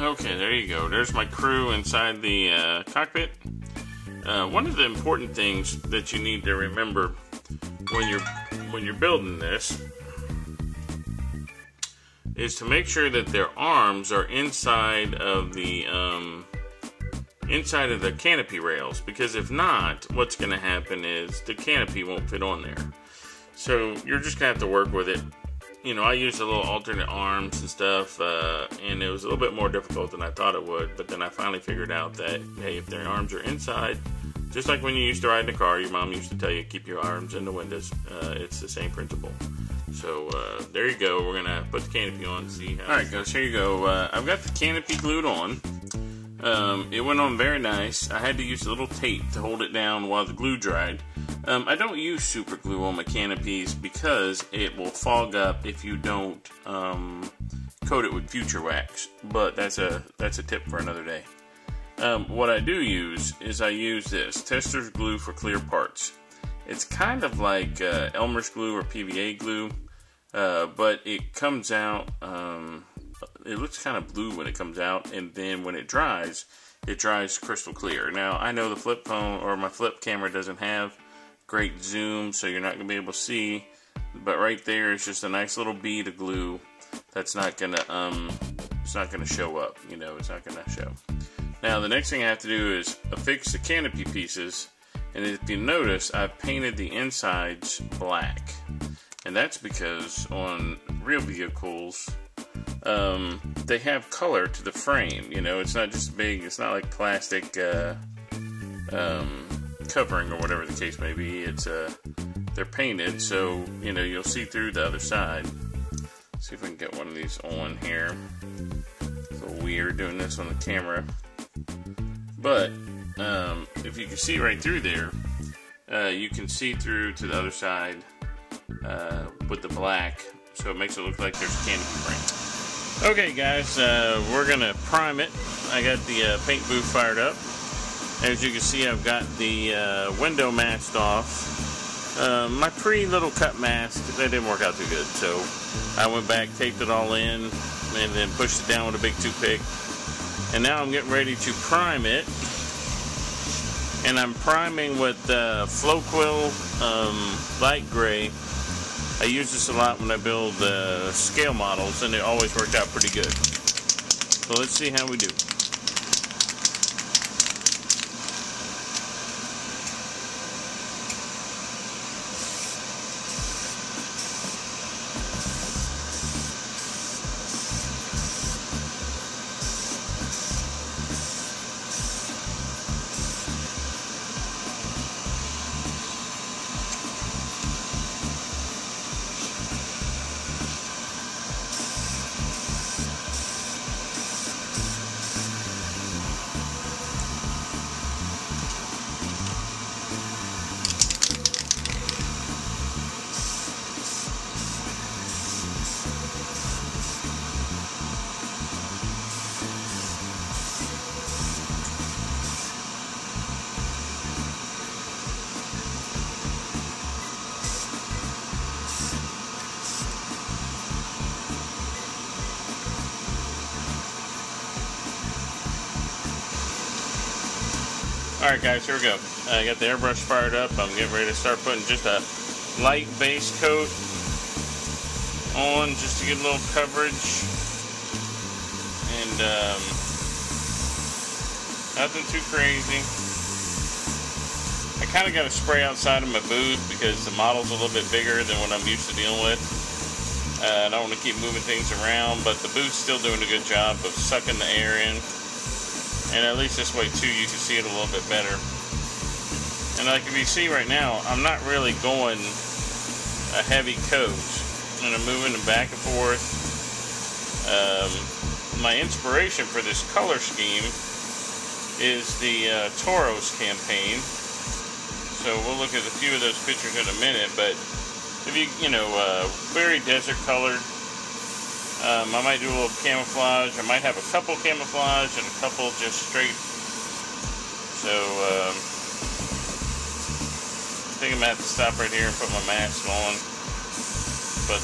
Okay, there you go. There's my crew inside the cockpit. One of the important things that you need to remember when you're building this is to make sure that their arms are inside of the canopy rails, because if not, what's going to happen is the canopy won't fit on there. So you're just going to have to work with it. You know, I used a little alternate arms and stuff, and it was a little bit more difficult than I thought it would, but then I finally figured out that, hey, if their arms are inside, just like when you used to ride in a car, your mom used to tell you, keep your arms in the windows. It's the same principle. So, there you go. We're going to put the canopy on and see how... Alright, guys, here you go. I've got the canopy glued on. It went on very nice. I had to use a little tape to hold it down while the glue dried. I don't use super glue on my canopies because it will fog up if you don't coat it with future wax. But that's a tip for another day. What I do use is I use this Tester's glue for clear parts. It's kind of like Elmer's glue or PVA glue, but it comes out. It looks kind of blue when it comes out, and then when it dries crystal clear. Now I know the flip phone or my flip camera doesn't have great zoom, so you're not going to be able to see, but right there is just a nice little bead of glue that's not going to it's not going to show up, you know, it's not going to show. Now the next thing I have to do is affix the canopy pieces, and if you notice, I've painted the insides black, and that's because on real vehicles they have color to the frame, you know, it's not just big, it's not like plastic covering or whatever the case may be. It's they're painted, so you know you'll see through the other side. Let's see if we can get one of these on here. It's a little weird doing this on the camera, but if you can see right through there, you can see through to the other side with the black, so it makes it look like there's a canopy frame. Okay, guys, we're gonna prime it. I got the paint booth fired up. As you can see, I've got the window masked off. My pre-little cut mask, that didn't work out too good, so I went back, taped it all in, and then pushed it down with a big toothpick. And now I'm getting ready to prime it. And I'm priming with Floquil light gray. I use this a lot when I build scale models, and it always worked out pretty good. So let's see how we do. Alright guys, here we go. I got the airbrush fired up. I'm getting ready to start putting just a light base coat on just to get a little coverage. And nothing too crazy. I kind of got to spray outside of my booth because the model's a little bit bigger than what I'm used to dealing with. I don't want to keep moving things around, but the booth's still doing a good job of sucking the air in. And at least this way too, you can see it a little bit better. And like if you see right now, I'm not really going a heavy coat, and I'm moving them back and forth. My inspiration for this color scheme is the Toros campaign. So we'll look at a few of those pictures in a minute, but if you know, very desert colored. I might do a little camouflage. I might have a couple camouflage and a couple just straight. So, I think I'm going to have to stop right here and put my mask on. But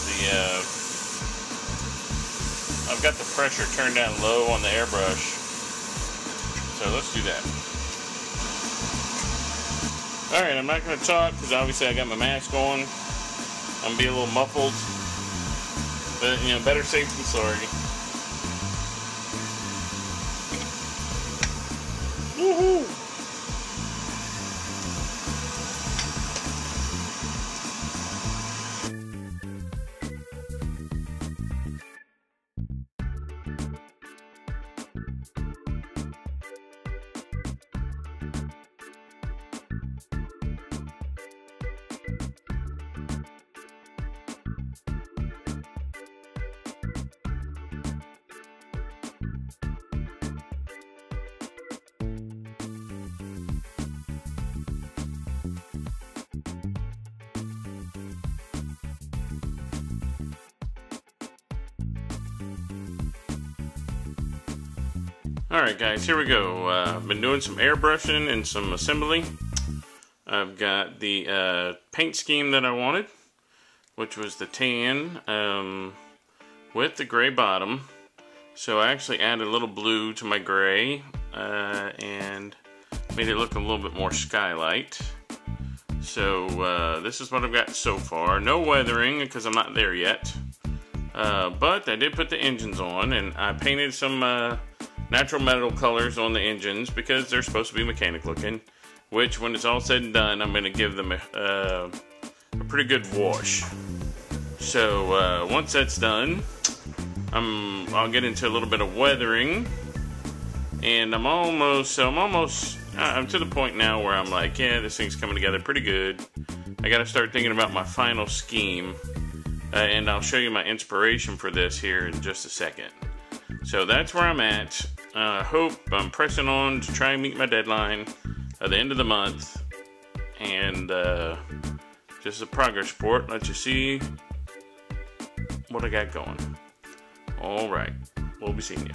I've got the pressure turned down low on the airbrush. So let's do that. Alright, I'm not going to talk because obviously I got my mask on. I'm going to be a little muffled. But, you know, better safe than sorry. Woohoo! Alright guys, here we go. I've been doing some airbrushing and some assembly. I've got the paint scheme that I wanted, which was the tan with the gray bottom. So I actually added a little blue to my gray and made it look a little bit more skylight. So this is what I've got so far. No weathering because I'm not there yet. But I did put the engines on, and I painted some natural metal colors on the engines because they're supposed to be mechanic looking, which when it's all said and done, I'm going to give them a pretty good wash. So once that's done, I'll get into a little bit of weathering, and I'm to the point now where I'm like, yeah, this thing's coming together pretty good. I got to start thinking about my final scheme, and I'll show you my inspiration for this here in just a second. So that's where I'm at. Hope I'm pressing on to try and meet my deadline at the end of the month. And just a progress report. Let you see what I got going. Alright. We'll be seeing you.